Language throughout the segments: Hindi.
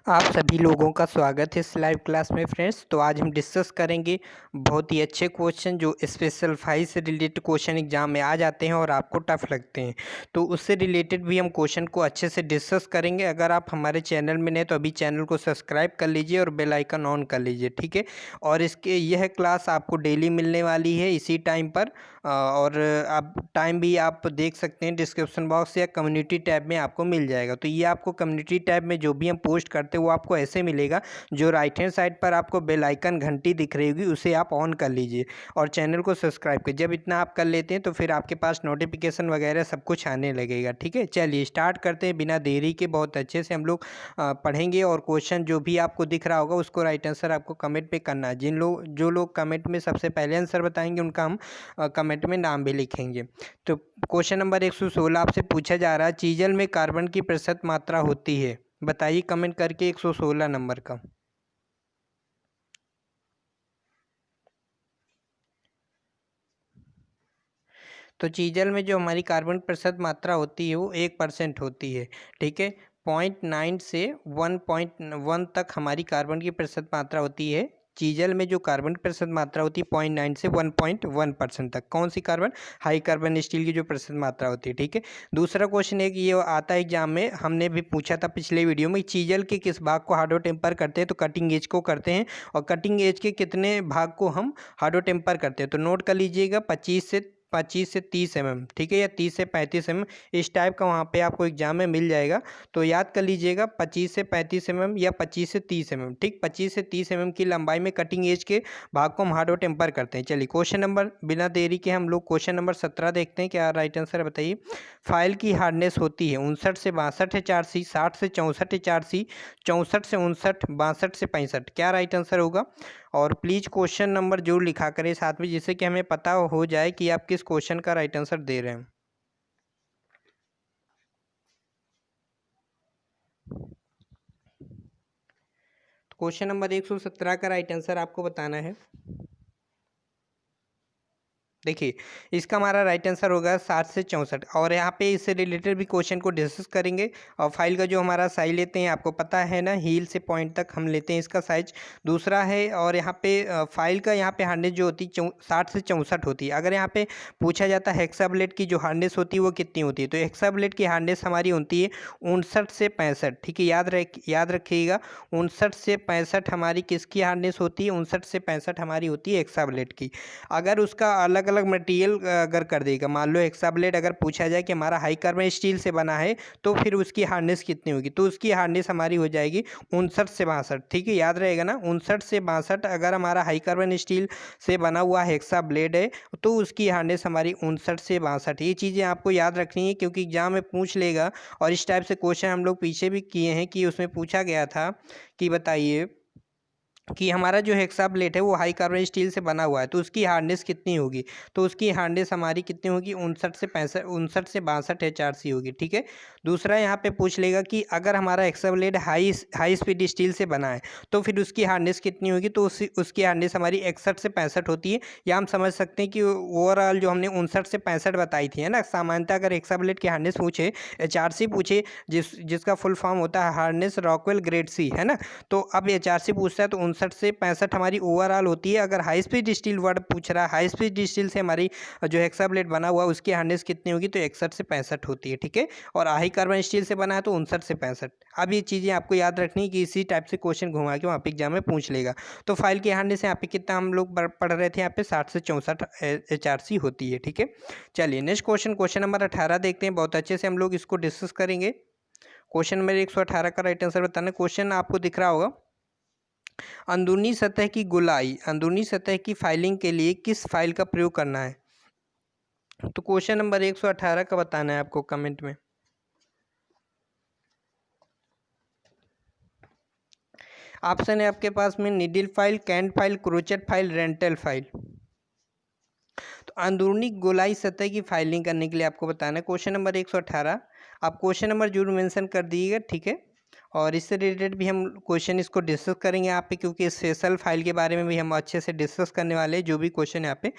आप सभी लोगों का स्वागत है इस लाइव क्लास में फ्रेंड्स। तो आज हम डिस्कस करेंगे बहुत ही अच्छे क्वेश्चन जो स्पेशल फाइल से रिलेटेड क्वेश्चन एग्जाम में आ जाते हैं और आपको टफ लगते हैं। तो उससे रिलेटेड भी हम क्वेश्चन को अच्छे से डिस्कस करेंगे। अगर आप हमारे चैनल में नए तो अभी चैनल को सब्सक्राइब कर लीजिए और बेल आइकन ऑन कर लीजिए, ठीक है। और इसके यह क्लास आपको डेली मिलने वाली है इसी टाइम पर। और आप टाइम भी आप देख सकते हैं डिस्क्रिप्शन बॉक्स या कम्युनिटी टैब में आपको मिल जाएगा। तो ये आपको कम्युनिटी टैब में जो भी हम पोस्ट करते हैं वो आपको ऐसे मिलेगा। जो राइट हैंड साइड पर आपको बेल आइकन घंटी दिख रही होगी उसे आप ऑन कर लीजिए और चैनल को सब्सक्राइब कर। जब इतना आप कर लेते हैं तो फिर आपके पास नोटिफिकेशन वगैरह सब कुछ आने लगेगा, ठीक है। चलिए स्टार्ट करते हैं बिना देरी के। बहुत अच्छे से हम लोग पढ़ेंगे और क्वेश्चन जो भी आपको दिख रहा होगा उसको राइट आंसर आपको कमेंट पे करना है। जो लोग कमेंट में सबसे पहले आंसर बताएंगे उनका हम कमेंट में नाम भी लिखेंगे। तो क्वेश्चन नंबर 116 आपसे पूछा जा रहा है, चीजल में कार्बन की प्रतिशत मात्रा होती है। बताइए कमेंट करके 116 नंबर का। तो चीजल में जो हमारी कार्बन प्रतिशत मात्रा होती है वो 1% होती है, ठीक है। 0.9 से 1.1 तक हमारी कार्बन की प्रतिशत मात्रा होती है। चीजल में जो कार्बन की प्रतिशत मात्रा होती है 0.9 से 1.1% तक। कौन सी कार्बन? हाई कार्बन स्टील की जो प्रतिशत मात्रा होती है, ठीक है। दूसरा क्वेश्चन एक ये आता है एग्जाम में, हमने भी पूछा था पिछले वीडियो में, चीजल के किस भाग को हार्डो टेम्पर करते हैं? तो कटिंग एज को करते हैं। और कटिंग एज के कितने भाग को हम हार्डो टेम्पर करते हैं? तो नोट कर लीजिएगा 25 से 30 mm, ठीक है, या 30 से 35 mm इस टाइप का वहाँ पे आपको एग्जाम में मिल जाएगा। तो याद कर लीजिएगा 25 से 35 mm या 25 से 30 mm, ठीक। 25 से 30 mm की लंबाई में कटिंग एज के भाग को हम हार्डो टेम्पर करते हैं। चलिए क्वेश्चन नंबर, बिना देरी के हम लोग क्वेश्चन नंबर 17 देखते हैं। क्या राइट आंसर बताइए। फाइल की हार्डनेस होती है 59 से 62 HRC, 60 से 64 HRC, 64 से 59, 62 से 65। क्या राइट आंसर होगा? और प्लीज़ क्वेश्चन नंबर जरूर लिखा करें साथ में, जिससे कि हमें पता हो जाए कि आप किस क्वेश्चन का राइट आंसर दे रहे हैं। तो क्वेश्चन नंबर 117 का राइट आंसर आपको बताना है। देखिए इसका हमारा राइट आंसर होगा 60 से 64। और यहाँ पे इससे रिलेटेड भी क्वेश्चन को डिस्कस करेंगे। और फाइल का जो हमारा साइज लेते हैं आपको पता है ना, हील से पॉइंट तक हम लेते हैं इसका साइज। दूसरा है, और यहाँ पे फाइल का यहाँ पे हार्डनेस जो होती है 60 से 64 होती है। अगर यहाँ पे पूछा जाता है हेक्साब्लेड की जो हार्डनेस होती है वो कितनी होती है? तो हेक्साब्लेड की हार्डनेस हमारी होती है 59 से 65, ठीक है। याद रखिएगा 59 से 65 हमारी किसकी हार्डनेस होती है? 59 से 65 हमारी होती है हेक्साब्लेड की। अगर उसका अलग अलग मटेरियल अगर कर देगा, मान लो हेक्साब्लेड अगर पूछा जाए कि हमारा हाई कार्बन स्टील से बना है तो फिर उसकी हार्डनेस कितनी होगी? तो उसकी हार्डनेस हमारी हो जाएगी 59 से 62, ठीक है। याद रहेगा ना, 59 से 62 अगर हमारा हाई कार्बन स्टील से बना हुआ हेक्साब्लेड है तो उसकी हार्डनेस हमारी 59 से 62। ये चीज़ें आपको याद रखनी है क्योंकि एग्जाम में पूछ लेगा। और इस टाइप से क्वेश्चन हम लोग पीछे भी किए हैं कि उसमें पूछा गया था कि बताइए कि हमारा जो हेक्साब्लेड है वो हाई कार्बन स्टील से बना हुआ है तो उसकी हार्डनेस कितनी होगी? तो उसकी हार्डनेस हमारी कितनी होगी? 59 से 65, 59 से 62 HRC होगी, ठीक है। दूसरा यहाँ पे पूछ लेगा कि अगर हमारा हेक्साब्लेड हाई स्पीड स्टील से बना है तो फिर उसकी हार्डनेस कितनी होगी? तो उसकी हार्डनेस हमारी 61 से 65 होती है। या हम समझ सकते हैं कि ओवरऑल जो हमने 59 से 65 बताई थी, है ना। सामान्यतः अगर हेक्साब्लेड की हार्डनेस पूछे, HRC पूछे, जिसका फुल फॉर्म होता है हार्डनेस रॉकवेल ग्रेड सी, है ना। तो अब HRC पूछता है तो 59 से 65 हमारी ओवरऑल होती है। अगर हाई स्पीड स्टील वर्ड पूछ रहा है, हाई स्पीड स्टील से हमारी जो हेक्साब्लेड बना हुआ है उसकी हार्डनेस कितनी होगी? तो 61 से 65 होती है, ठीक है। और हाई कार्बन स्टील से बना है तो 59 से 65। अब ये चीज़ें आपको याद रखनी है कि इसी टाइप से क्वेश्चन घुमा के वहाँ पे एग्जाम में पूछ लेगा। तो फाइल की हार्डनेस यहाँ पे कितना हम लोग पढ़ रहे थे, यहाँ पे 60 से 64 HRC होती है, ठीक है। चलिए नेक्स्ट क्वेश्चन, क्वेश्चन नंबर 18 देखते हैं। बहुत अच्छे से हम लोग इसको डिस्कस करेंगे। क्वेश्चन नंबर 118 का राइट आंसर बताना। क्वेश्चन आपको दिख रहा होगा, अंदरूनी सतह की गोलाई, अंदरूनी सतह की फाइलिंग के लिए किस फाइल का प्रयोग करना है? तो क्वेश्चन नंबर 118 का बताना है आपको कमेंट में। ऑप्शन है आपके पास में needle file, cant file, crochet file, rental file. तो अंदरूनी गोलाई सतह की फाइलिंग करने के लिए आपको बताना है क्वेश्चन नंबर 118। आप क्वेश्चन नंबर जरूर मेंशन कर दीजिएगा, ठीक है। और इससे रिलेटेड भी हम क्वेश्चन इसको डिस्कस करेंगे यहाँ पे, क्योंकि स्पेशल फाइल के बारे में भी हम अच्छे से डिस्कस करने वाले हैं। जो भी क्वेश्चन यहाँ पे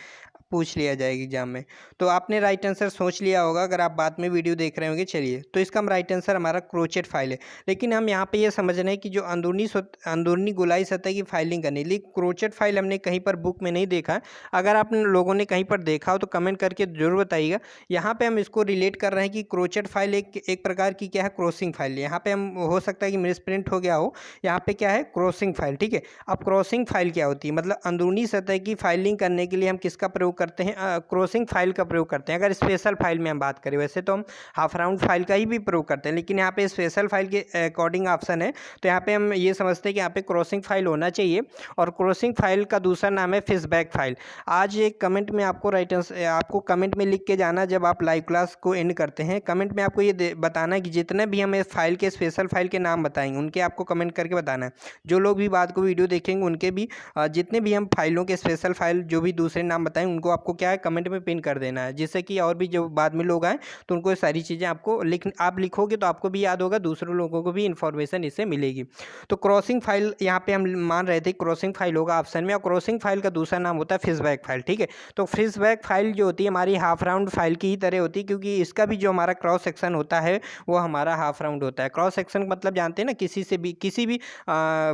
पूछ लिया जाएगा एग्जाम में। तो आपने राइट आंसर सोच लिया होगा अगर आप बाद में वीडियो देख रहे होंगे। चलिए, तो इसका हम राइट आंसर हमारा क्रोचेट फाइल है। लेकिन हम यहाँ पे ये समझ रहे हैं कि जो अंदरूनी गोलाई सतह की फाइलिंग करनी, लेकिन क्रोचेट फाइल हमने कहीं पर बुक में नहीं देखा। अगर आप लोगों ने कहीं पर देखा हो तो कमेंट करके जरूर बताइएगा। यहाँ पे हम इसको रिलेट कर रहे हैं कि क्रोचेट फाइल एक प्रकार की क्या है, क्रॉसिंग फाइल। यहाँ पे हम हो सकता है कि मिसप्रिंट हो गया हो, यहाँ पे क्या है, क्रॉसिंग फाइल। ठीक है, अब क्रॉसिंग फाइल क्या होती है, मतलब अंदरूनी सतह की फाइलिंग करने के लिए हम किसका प्रयोग करते हैं, क्रॉसिंग फाइल का प्रयोग करते हैं। अगर स्पेशल फाइल में हम बात करें, वैसे तो हम हाफ राउंड फाइल का ही भी प्रयोग करते हैं, लेकिन यहाँ पे स्पेशल फाइल के अकॉर्डिंग ऑप्शन है, तो यहाँ पे हम ये समझते हैं कि यहाँ पे क्रॉसिंग फाइल होना चाहिए। और क्रॉसिंग फाइल का दूसरा नाम है फिशबैक फाइल। आज एक कमेंट में आपको आपको कमेंट में लिख के जाना, जब आप लाइव क्लास को एंड करते हैं, कमेंट में आपको ये बताना कि जितने भी हम इस फाइल के स्पेशल फाइल के नाम बताएंगे उनके आपको कमेंट करके बताना है। जो लोग भी बाद को वीडियो देखेंगे उनके भी जितने भी हम फाइलों के स्पेशल फाइल जो भी दूसरे नाम बताएंगे उनको आपको क्या है, कमेंट में पिन कर देना है, जिससे कि और भी जो बाद में लोग आए तो उनको सारी चीज़ें आपको आप लिखोगे तो आपको भी याद होगा, दूसरों लोगों को भी इन्फॉर्मेशन इससे मिलेगी। तो क्रॉसिंग फाइल यहाँ पे हम मान रहे थे क्रॉसिंग फाइल होगा ऑप्शन में, और क्रॉसिंग फाइल का दूसरा नाम होता है फिशबैक फाइल। ठीक है, तो फिशबैक फाइल जो होती है हमारी हाफ राउंड फाइल की ही तरह होती है, क्योंकि इसका भी जो हमारा क्रॉस सेक्शन होता है वो हमारा हाफ राउंड होता है। क्रॉस सेक्शन मतलब जानते हैं ना, किसी भी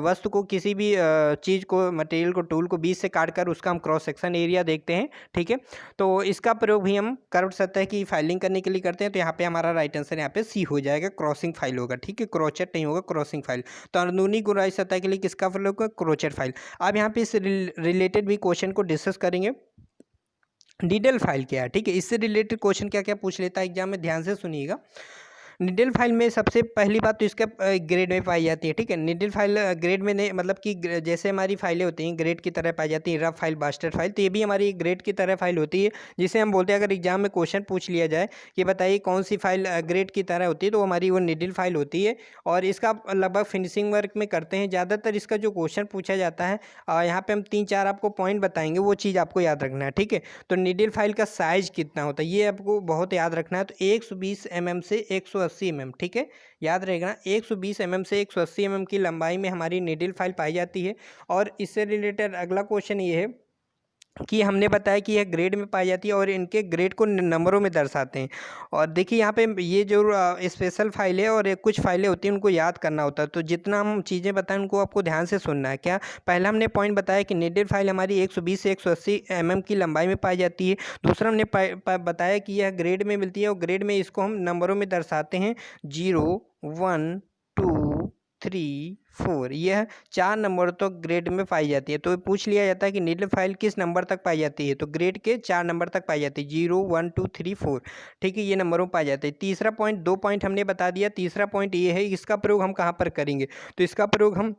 वस्तु को, किसी भी चीज़ को, मटेरियल को, टूल को बीच से काट कर उसका हम क्रॉस सेक्शन एरिया देखते हैं। ठीक है, तो इसका प्रयोग भी हम कर्व सतह की फाइलिंग करने के लिए करते हैं। तो यहाँ पे हमारा राइट आंसर यहाँ पे सी हो जाएगा, क्रॉसिंग फाइल होगा। ठीक है, क्रोचेट नहीं होगा, क्रॉसिंग फाइल। तो अंदरूनी गोलाई सतह के लिए किसका प्रयोग होगा, क्रोचेट फाइल। अब यहाँ पे इस रिलेटेड भी क्वेश्चन को डिस्कस करेंगे। निडल फाइल क्या है, ठीक है, इससे रिलेटेड क्वेश्चन क्या क्या पूछ लेता है एग्जाम में, ध्यान से सुनिएगा। निडल फाइल में सबसे पहली बात तो इसका ग्रेड में पाई जाती है। ठीक है, निडल फाइल ग्रेड में नहीं, मतलब कि जैसे हमारी फाइलें होती हैं ग्रेड की तरह पाई जाती है, रफ फाइल, बास्टर फाइल, तो ये भी हमारी ग्रेड की तरह फाइल होती है, जिसे हम बोलते हैं, अगर एग्जाम में क्वेश्चन पूछ लिया जाए कि बताइए कौन सी फाइल ग्रेड की तरह होती है, तो हमारी वो निडल फाइल होती है। और इसका लगभग फिनिशिंग वर्क में करते हैं ज़्यादातर। इसका जो क्वेश्चन पूछा जाता है, यहाँ पे हम 3-4 आपको पॉइंट बताएंगे, वो चीज़ आपको याद रखना है। ठीक है, तो निडल फाइल का साइज कितना होता है ये आपको बहुत याद रखना है। तो 120 mm से 180 mm, ठीक है, याद रहेगा ना, 120 mm से 180 mm की लंबाई में हमारी निडल फाइल पाई जाती है। और इससे रिलेटेड अगला क्वेश्चन ये है कि हमने बताया कि यह ग्रेड में पाई जाती है और इनके ग्रेड को नंबरों में दर्शाते हैं। और देखिए यहाँ पे ये जो स्पेशल फाइल है और कुछ फाइलें होती हैं उनको याद करना होता है, तो जितना हम चीज़ें बताएं उनको आपको ध्यान से सुनना है। क्या पहला हमने पॉइंट बताया कि निडल फाइल हमारी 120 से 180 mm की लंबाई में पाई जाती है। दूसरा हमने बताया कि यह ग्रेड में मिलती है और ग्रेड में इसको हम नंबरों में दर्शाते हैं, 0, 1, 2, 3, 4, यह 4 नंबर तो ग्रेड में पाई जाती है। तो पूछ लिया जाता है कि निडल फाइल किस नंबर तक पाई जाती है, तो ग्रेड के 4 नंबर तक पाई जाती है, 0, 1, 2, 3, 4। ठीक है, ये नंबरों में पाई जाती है। तीसरा पॉइंट, 2 पॉइंट हमने बता दिया। तीसरा पॉइंट ये है, इसका प्रयोग हम कहाँ पर करेंगे, तो इसका प्रयोग हम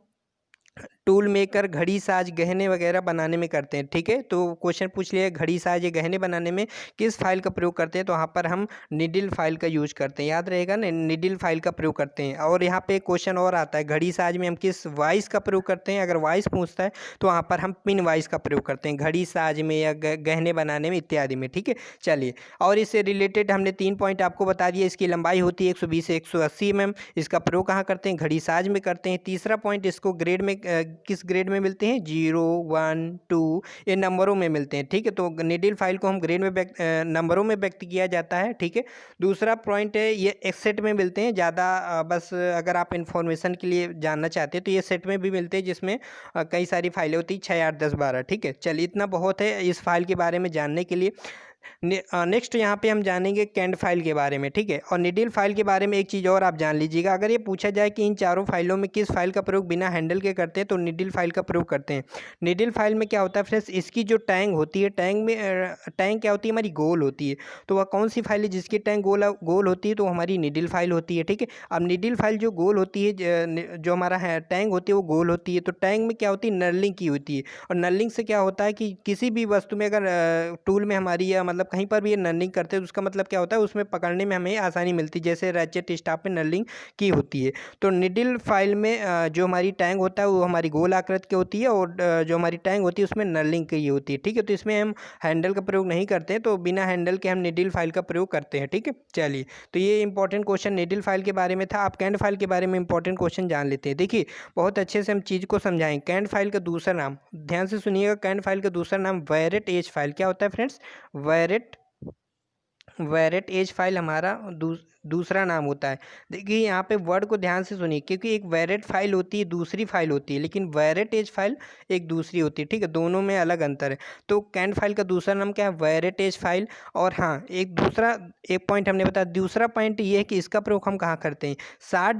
टूल मेकर, घड़ी साज, गहने वगैरह बनाने में करते हैं। ठीक है, तो क्वेश्चन पूछ लिया घड़ी साज या गहने बनाने में किस फाइल का प्रयोग करते हैं, तो वहाँ पर हम निडल फाइल का यूज करते हैं, याद रहेगा ना, निडल फाइल का प्रयोग करते हैं। और यहाँ पे क्वेश्चन और आता है, घड़ी साज में हम किस वाइस का प्रयोग करते हैं, अगर वाइस पूछता है तो वहाँ पर हम पिन वाइस का प्रयोग करते हैं, घड़ी साज में या गहने बनाने में इत्यादि में। ठीक है, चलिए, और इससे रिलेटेड हमने 3 पॉइंट आपको बता दिया। इसकी लंबाई होती है 120 से 180 mm, इसका प्रयोग कहाँ करते हैं, घड़ी साज में करते हैं। तीसरा पॉइंट, इसको ग्रेड में किस ग्रेड में मिलते हैं, 0, 1, 2, ये नंबरों में मिलते हैं। ठीक है, तो निडल फाइल को हम ग्रेड में नंबरों में व्यक्त किया जाता है। ठीक है, दूसरा पॉइंट है, ये एक सेट में मिलते हैं ज़्यादा, बस अगर आप इन्फॉर्मेशन के लिए जानना चाहते हैं तो ये सेट में भी मिलते हैं, जिसमें कई सारी फाइलें होती हैं, 6, 8, 10, 12। ठीक है, चलिए, इतना बहुत है इस फाइल के बारे में जानने के लिए। नेक्स्ट यहाँ पे हम जानेंगे कैंड फाइल के बारे में। ठीक है, और निडल फाइल के बारे में एक चीज़ और आप जान लीजिएगा, अगर ये पूछा जाए कि इन चारों फाइलों में किस फाइल का प्रयोग बिना हैंडल के करते हैं, तो निडल फाइल का प्रयोग करते हैं। निडल फाइल में क्या होता है फ्रेंड्स, इसकी जो टैंग होती है, टैंग क्या होती है, हमारी गोल होती है। तो वह कौन सी फाइल है जिसकी टैंग गोल होती है, तो हमारी निडल फाइल होती है। ठीक है, अब निडल फाइल जो गोल होती है, जो हमारा है टैंग होती है वो गोल होती है, तो टैंग में क्या होती है, नर्लिंग की होती है। और नर्लिंग से क्या होता है कि किसी भी वस्तु में अगर टूल में हमारी या मतलब कहीं पर भी ये नर्लिंग करते हैं तो उसका मतलब क्या होता है, उसमें पकड़ने में हमें आसानी मिलती है, जैसे रैचेट स्टाफ में नर्लिंग की होती है। तो निडिल फाइल में जो हमारी टैंग होता है वो हमारी गोल आकृति की होती है, और जो हमारी टैंग होती है उसमें नर्लिंग की होती है। ठीक है, तो इसमें हम हैंडल का प्रयोग नहीं करते हैं, तो बिना हैंडल के हम निडिल फाइल का प्रयोग करते हैं। ठीक है, चलिए, तो ये इंपॉर्टेंट क्वेश्चन निडिल फाइल के बारे में था। आप कैंट फाइल के बारे में इंपॉर्टेंट क्वेश्चन जान लेते हैं। देखिए, बहुत अच्छे से हम चीज़ को समझाएं। कैंट फाइल का दूसरा नाम, ध्यान से सुनिएगा, कैंट फाइल का दूसरा नाम वेरेट एज फाइल क्या होता है फ्रेंड्स? वेरेट एज फाइल हमारा दूसरा नाम होता है। देखिए यहाँ पे वर्ड को ध्यान से सुनिए, क्योंकि एक वेरेट फाइल होती है, दूसरी फाइल होती है, लेकिन वेरेट एज फाइल एक दूसरी होती है। ठीक है, दोनों में अलग अंतर है। तो कैंट फाइल का दूसरा नाम क्या है? वेरेट एज फाइल। और हाँ, एक पॉइंट हमने बताया, दूसरा पॉइंट ये है कि इसका प्रयोग हम कहाँ करते हैं? 60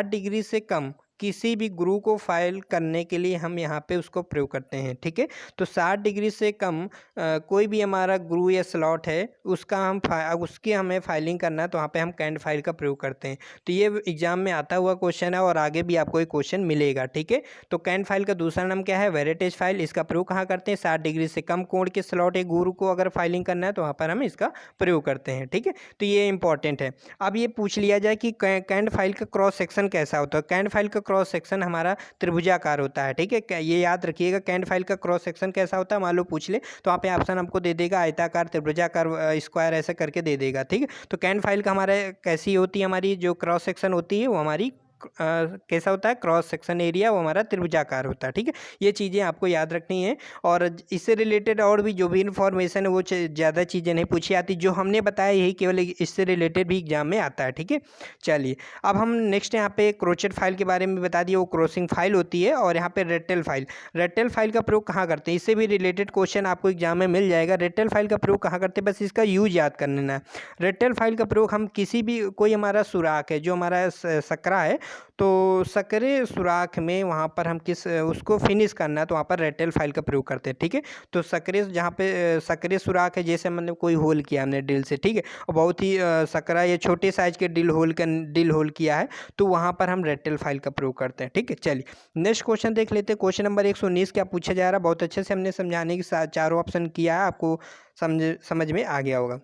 डिग्री से कम किसी भी गुरु को फाइल करने के लिए हम यहाँ पे उसको प्रयोग करते हैं। ठीक है, तो 60 डिग्री से कम कोई भी हमारा गुरु या स्लॉट है, उसकी हमें फाइलिंग करना है, तो वहाँ पे हम कैंट फाइल का प्रयोग करते हैं। तो ये एग्जाम में आता हुआ क्वेश्चन है, और आगे भी आपको एक क्वेश्चन मिलेगा। ठीक है, तो कैंट फाइल का दूसरा नाम क्या है? वेरेटेज फाइल। इसका प्रयोग कहाँ करते हैं? 60 डिग्री से कम कोण के स्लॉट है गुरु को अगर फाइलिंग करना है तो वहाँ पर हम इसका प्रयोग करते हैं। ठीक है, तो ये इंपॉर्टेंट है। अब ये पूछ लिया जाए कि कैंट फाइल का क्रॉस सेक्शन कैसा होता है? कैंट फाइल का क्रॉस सेक्शन हमारा त्रिभुजाकार होता है। ठीक है, ये याद रखिएगा, कैंट फाइल का क्रॉस सेक्शन कैसा होता है। मान लो पूछ ले तो वहाँ पे ऑप्शन हमको दे देगा आयताकार, त्रिभुजाकार, स्क्वायर, ऐसे करके दे देगा। ठीक है, तो कैंट फाइल का हमारे कैसी होती है, हमारी जो क्रॉस सेक्शन होती है वो हमारी कैसा होता है? क्रॉस सेक्शन एरिया वो हमारा त्रिभुजाकार होता है। ठीक है, ये चीज़ें आपको याद रखनी है। और इससे रिलेटेड और भी जो भी इन्फॉर्मेशन है वो ज़्यादा चीज़ें नहीं पूछी आती, जो हमने बताया यही केवल इससे रिलेटेड भी एग्जाम में आता है। ठीक है, चलिए, अब हम नेक्स्ट यहाँ पे क्रोचेट फाइल के बारे में बता दिए, वो क्रॉसिंग फाइल होती है। और यहाँ पे रेक्टेल फाइल का प्रयोग कहाँ करते हैं? इससे भी रिलेटेड क्वेश्चन आपको एग्जाम में मिल जाएगा। रेक्टेल फाइल का प्रयोग कहाँ करते हैं? बस इसका यूज याद कर लेना है। रेक्टेल फाइल का प्रयोग हम किसी भी, कोई हमारा सुराख है, जो हमारा सकरा है, तो सकरे सुराख में वहाँ पर हम उसको फिनिश करना है, तो वहाँ पर रेक्टेल फाइल का प्रयोग करते हैं। ठीक है, तो सकरे, जहाँ पे सकरे सुराख है, जैसे मतलब कोई होल किया हमने ड्रिल से, ठीक है, और बहुत ही सकरा या छोटे साइज के ड्रिल होल किया है, तो वहाँ पर हम रेक्टेल फाइल का प्रयोग करते हैं। ठीक है, चलिए नेक्स्ट क्वेश्चन देख लेते हैं। क्वेश्चन नंबर 119 क्या पूछा जा रहा है? बहुत अच्छे से हमने समझाने की चारों ऑप्शन किया है, आपको समझ में आ गया होगा।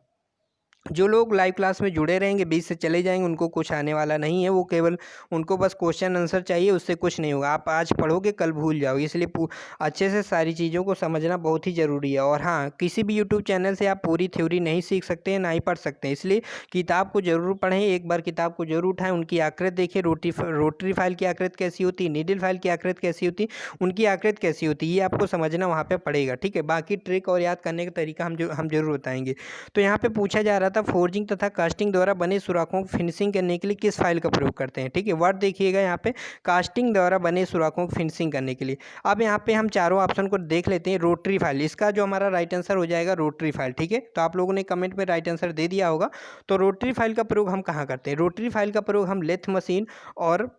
जो लोग लाइव क्लास में जुड़े रहेंगे, बीच से चले जाएंगे, उनको कुछ आने वाला नहीं है। वो केवल उनको बस क्वेश्चन आंसर चाहिए, उससे कुछ नहीं होगा। आप आज पढ़ोगे कल भूल जाओगे, इसलिए अच्छे से सारी चीज़ों को समझना बहुत ही ज़रूरी है। और हाँ, किसी भी यूट्यूब चैनल से आप पूरी थ्योरी नहीं सीख सकते हैं, ना ही पढ़ सकते हैं। इसलिए किताब को ज़रूर पढ़ें, एक बार किताब को जरूर उठाएँ, उनकी आकृति देखिए, रोटरी फाइल की आकृति कैसी होती है, नीडल फाइल की आकृति कैसी होती है, उनकी आकृति कैसी होती है, ये आपको समझना वहाँ पर पड़ेगा। ठीक है, बाकी ट्रिक और याद करने का तरीका हम जरूर बताएंगे। तो यहाँ पे पूछा जा रहा था, फोर्जिंग तथा कास्टिंग द्वारा बने सुराखों को फिनिशिंग करने के लिए किस फाइल का प्रयोग करते हैं? ठीक है, वर्ड देखिएगा यहाँ पे, कास्टिंग द्वारा बने सुराखों को फिनिशिंग करने के लिए। अब यहाँ पे हम चारों ऑप्शन को देख लेते हैं। रोटरी फाइल, इसका जो हमारा राइट आंसर हो जाएगा रोटरी फाइल। ठीक है, तो आप लोगों ने कमेंट में राइट आंसर दे दिया होगा। तो रोटरी फाइल का प्रयोग हम कहाँ करते हैं? रोटरी फाइल का प्रयोग हम लेथ मशीन और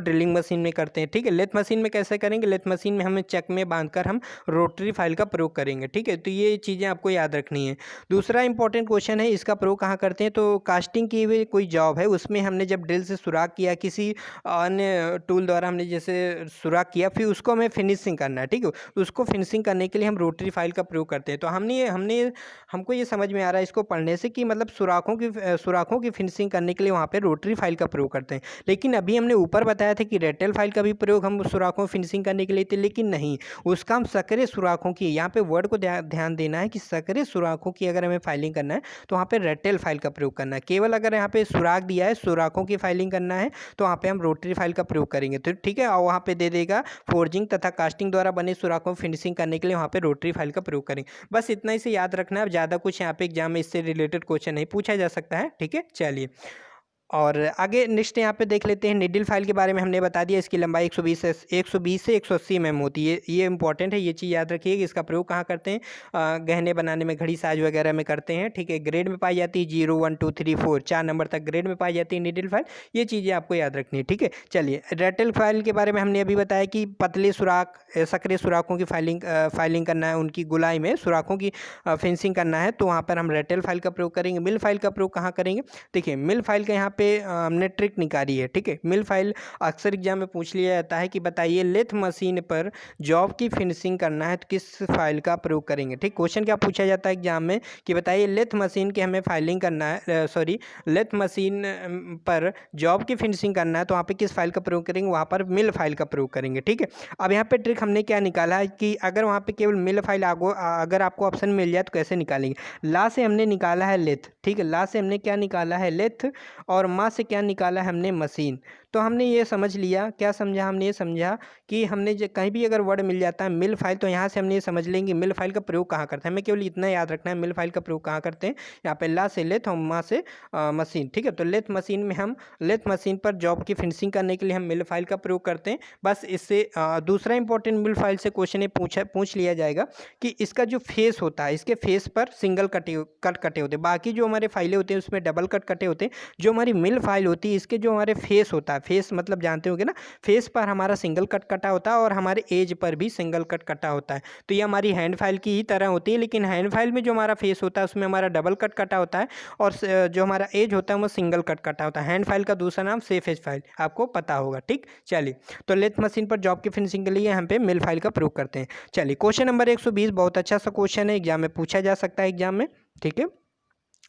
ड्रिलिंग मशीन में करते हैं। ठीक है, लेथ मशीन में कैसे करेंगे? लेथ मशीन में हमें चक में बांधकर हम रोटरी फाइल का प्रयोग करेंगे। ठीक है, तो ये चीज़ें आपको याद रखनी है। दूसरा इंपॉर्टेंट क्वेश्चन है, इसका प्रयोग कहाँ करते हैं? तो कास्टिंग की हुई कोई जॉब है, उसमें हमने जब ड्रिल से सुराख किया, किसी अन्य टूल द्वारा हमने जैसे सुराख किया, फिर उसको हमें फिनिशिंग करना है। ठीक है, उसको फिनिशिंग करने के लिए हम रोटरी फाइल का प्रयोग करते हैं। तो हमको ये समझ में आ रहा है इसको पढ़ने से कि मतलब सुराखों की फिनिशिंग करने के लिए वहाँ पर रोटरी फाइल का प्रयोग करते हैं। लेकिन अभी हमने ऊपर बताया था कि रेक्टेल फाइल का भी प्रयोग हम सुराखों फिनिशिंग करने के लिए थे, लेकिन नहीं, उसका हम सकरे सुराखों की, यहाँ पे वर्ड को ध्यान देना है कि सकरे सुराखों की अगर हमें फाइलिंग करना है तो वहाँ पे रेक्टेल फाइल का प्रयोग करना है। केवल अगर यहाँ पे सुराख दिया है, सुराखों की फाइलिंग करना है, तो वहाँ पे हम रोटरी फाइल का प्रयोग करेंगे। तो ठीक है, और वहाँ पे दे देगा फोर्जिंग तथा कास्टिंग द्वारा बने सुराखों फिनिशिंग करने के लिए वहाँ पे रोटरी फाइल का प्रयोग करेंगे। बस इतना ही से याद रखना है, ज़्यादा कुछ यहाँ पे एग्जाम में इससे रिलेटेड क्वेश्चन नहीं पूछा जा सकता है। ठीक है, चलिए, और आगे नेक्स्ट यहाँ पे देख लेते हैं। निडल फाइल के बारे में हमने बता दिया, इसकी लंबाई 120 से 180 mm होती है। ये इंपॉर्टेंट है, ये चीज़ याद रखिए कि इसका प्रयोग कहाँ करते हैं? गहने बनाने में, घड़ी साज वगैरह में करते हैं। ठीक है, ग्रेड में पाई जाती है 0, 1, 2, 3, 4, 4 नंबर तक ग्रेड में पाई जाती है निडल फाइल। ये चीज़ें आपको याद रखनी है। ठीक है, चलिए, रेक्टेल फाइल के बारे में हमने अभी बताया कि पतले सुराख, सकरे सुराखों की फाइलिंग करना है, उनकी गुलाई में सुराखों की फिनिशिंग करना है, तो वहाँ पर हम रेक्टेल फाइल का प्रयोग करेंगे। मिल फाइल का प्रयोग कहाँ करेंगे? देखिए, मिल फाइल का यहाँ पे हमने ट्रिक निकाली है, ठीक है। मिल फाइल अक्सर एग्जाम में पूछ लिया जाता है कि बताइए लेथ मशीन पर जॉब की फिनिशिंग करना है तो किस फाइल का प्रयोग करेंगे, ठीक। क्वेश्चन क्या पूछा जाता है एग्जाम में कि बताइए लेथ मशीन की हमें फाइलिंग करना है, लेथ मशीन पर जॉब की फिनिशिंग करना है तो वहाँ पे किस फाइल का प्रयोग करेंगे, वहाँ पर मिल फाइल का प्रयोग करेंगे, ठीक है। अब यहाँ पे ट्रिक हमने क्या निकाला है कि अगर वहाँ पे केवल मिल फाइल अगर आपको ऑप्शन मिल जाए तो कैसे निकालेंगे। ला से हमने निकाला है लेथ, ठीक है। ला से हमने क्या निकाला है, लेथ, और मा से क्या निकाला है हमने, मशीन। तो हमने ये समझ लिया, क्या समझा, हमने ये समझा कि हमने कहीं भी अगर वर्ड मिल जाता है मिल फाइल तो यहाँ से हमने ये समझ लेंगे मिल फाइल का प्रयोग कहाँ करते हैं। हमें केवल इतना याद रखना है मिल फाइल का प्रयोग कहाँ करते हैं। यहाँ पे ला से लेथ और मा से मशीन, ठीक है। तो लेथ मशीन में हम लेथ मशीन पर जॉब की फिनिशिंग करने के लिए हम मिल फाइल का प्रयोग करते हैं। बस इससे दूसरा इंपॉर्टेंट मिल फाइल से क्वेश्चन ये पूछ लिया जाएगा कि इसका जो फेस होता है, इसके फेस पर सिंगल कट कटे होते हैं, बाकी जो हमारे फाइलें होते हैं उसमें डबल कट कटे होते हैं। जो हमारी मिल फाइल होती है इसके जो हमारे फेस होता है, फेस मतलब जानते होंगे ना, फेस पर हमारा सिंगल कट कटा होता है और हमारे एज पर भी सिंगल कट कटा होता है। तो ये हमारी हैंड फाइल की ही तरह होती है, लेकिन हैंड फाइल में जो हमारा फेस होता है उसमें हमारा डबल कट कटा होता है और जो हमारा एज होता है वो सिंगल कट कटा होता है। हैंड फाइल का दूसरा नाम सेफ एज फाइल, आपको पता होगा, ठीक। चलिए, तो लेथ मशीन पर जॉब की फिनिशिंग के लिए यहाँ पे मिल फाइल का प्रयोग करते हैं। चलिए, क्वेश्चन नंबर 120 बहुत अच्छा सा क्वेश्चन है, एग्जाम में पूछा जा सकता है एग्जाम में, ठीक है।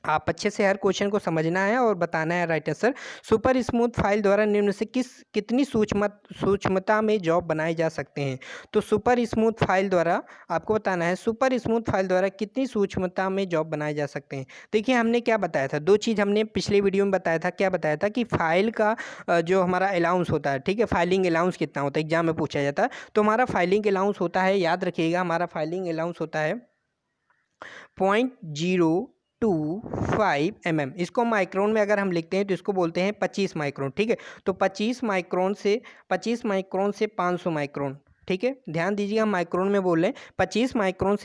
आप अच्छे से हर क्वेश्चन को समझना है और बताना है right answer. Super smooth file द्वारा निम्न से कितनी सूक्ष्मता में जॉब बनाए जा सकते हैं। तो सुपर स्मूथ फाइल द्वारा आपको बताना है सुपर स्मूथ फाइल द्वारा कितनी सूक्ष्मता में जॉब बनाए जा सकते हैं। देखिए, हमने क्या बताया था, दो चीज़ हमने पिछले वीडियो में बताया था। क्या बताया था कि फाइल का जो हमारा अलाउंस होता है, ठीक है, फाइलिंग अलाउंस कितना होता है, एग्जाम में पूछा जाता है। तो हमारा फाइलिंग अलाउंस होता है, याद रखिएगा, हमारा फाइलिंग अलाउंस होता है 0.025 mm। इसको माइक्रोन में अगर हम लिखते हैं तो इसको बोलते हैं 25 माइक्रोन, ठीक है। तो 25 माइक्रोन से 500 माइक्रोन, ठीक है। ध्यान दीजिए, हम माइक्रोन में बोल रहे हैं। 25 माइक्रोन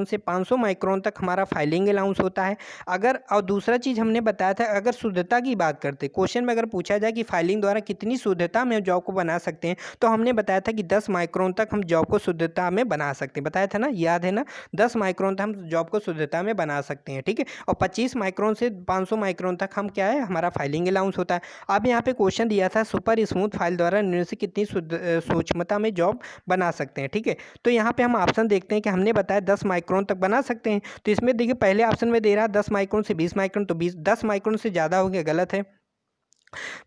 से 500 माइक्रोन तक हमारा फाइलिंग अलाउंस होता है। अगर और दूसरा चीज़ हमने बताया था, अगर शुद्धता की बात करते, क्वेश्चन में अगर पूछा जाए कि फाइलिंग द्वारा कितनी शुद्धता में जॉब को बना सकते हैं, तो हमने बताया था कि 10 माइक्रोन तक हम जॉब को शुद्धता में बना सकते हैं। बताया था ना, याद है ना, 10 माइक्रोन तक हम जॉब को शुद्धता में बना सकते हैं, ठीक है। और 25 माइक्रोन से 500 माइक्रोन तक हम क्या है, हमारा फाइलिंग अलाउंस होता है। अब यहाँ पे क्वेश्चन दिया था सुपर स्मूथ फाइल द्वारा निम्न से कितनी सूक्ष्मता में जॉब बना सकते हैं, ठीक है। तो यहाँ पे हम ऑप्शन देखते हैं कि हमने बताया 10 माइक्रोन तक बना सकते हैं। तो इसमें देखिए, पहले ऑप्शन में दे रहा है 10 माइक्रोन से 20 माइक्रोन, तो 10 माइक्रोन से ज़्यादा हो गया, गलत है।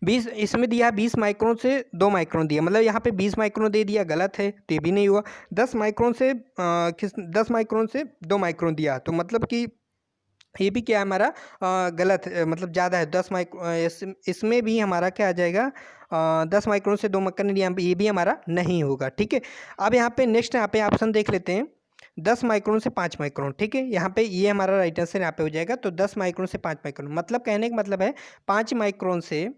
20 इसमें दिया 20 माइक्रोन से 2 माइक्रोन दिया, मतलब यहाँ पे 20 माइक्रोन दे दिया, गलत है, तो ये भी नहीं हुआ। 10 माइक्रोन से 2 माइक्रोन दिया, तो मतलब कि ये भी क्या है हमारा गलत है, मतलब ज़्यादा है। 10 माइक्रोन इसमें भी हमारा क्या आ जाएगा, 10 माइक्रोन से 2 माइक्रोन, ये भी हमारा नहीं होगा, ठीक है। अब यहाँ पे नेक्स्ट यहाँ पे ऑप्शन देख लेते हैं, 10 माइक्रोन से 5 माइक्रोन, ठीक है। यहाँ पे ये हमारा राइट आंसर यहाँ पे हो जाएगा। तो 10 माइक्रोन से 5 माइक्रोन, मतलब कहने का मतलब है 5 माइक्रोन से